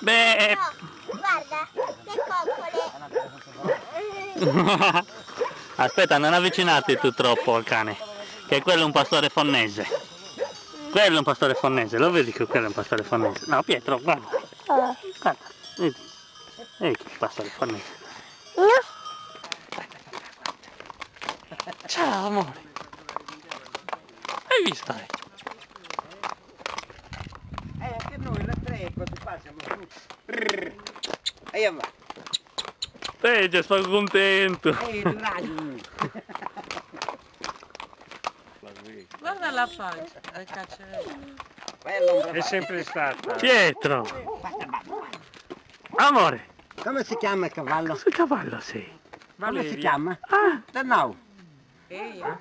Beh, guarda, che coccole. aspetta, non avvicinarti tu troppo al cane, che quello è un pastore fonnese. Quello è un pastore fonnese, lo vedi che quello è un pastore fonnese? No, Pietro, guarda. Guarda, vedi. Vedi che pastore fonnese. Ciao, amore. Hai visto? Anche noi la tre quando qua siamo su. E io va. Già sono contento. Guarda la faccia, il cacciarello. È sempre stata. Pietro! Amore! Come si chiama il cavallo? Che cavallo sei? Come si chiama? Ah! No. Eia.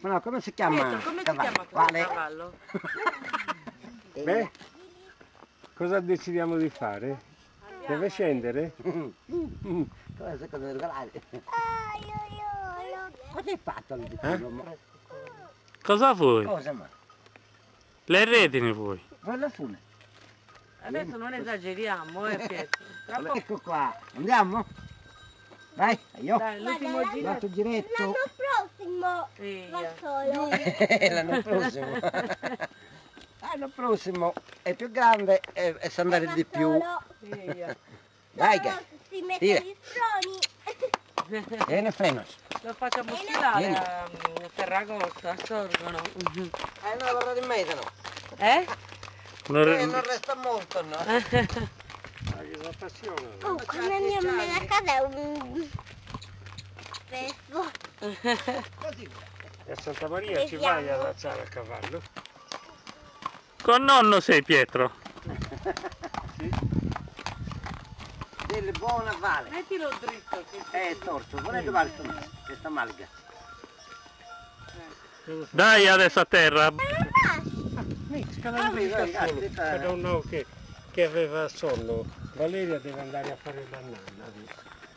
No, come si chiama? Pietro, come si chiama questo Quale? cavallo? Beh, cosa decidiamo di fare? Deve scendere? Cosa secondo il cavallo? Cosa hai fatto al diploma? Cosa vuoi? Cosa ma? Le redini vuoi? Guarda fune. Adesso non esageriamo, Pietro. Tra poco. Ecco qua, andiamo? Vai, io. Dai, l'ultimo giro. L'altro giretto. L'anno prossimo va Eia. solo. L'anno prossimo. L'anno prossimo è più grande e sa andare di più. Eia. Dai, che. Si mette Via. gli stroni. Vieni, freno. Lo facciamo sfilare a Ferragosto, a Sorgono. No, guarda di mezzo, no. Non Non resta molto, no? La passione. Oh, come mia mamma a casa è un spesso. Così. E a Santa Maria ci vai a lanciare a cavallo? Con nonno sei, Pietro? Delle buona vale. Mettilo dritto. Che È torto, vorrei dovare questa malga. Dai adesso a terra. Era un no che aveva sonno. Valeria deve andare a fare la nanna.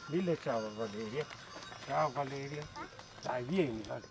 Dille ciao a Valeria. Ciao Valeria. Dai, vieni, Valeria.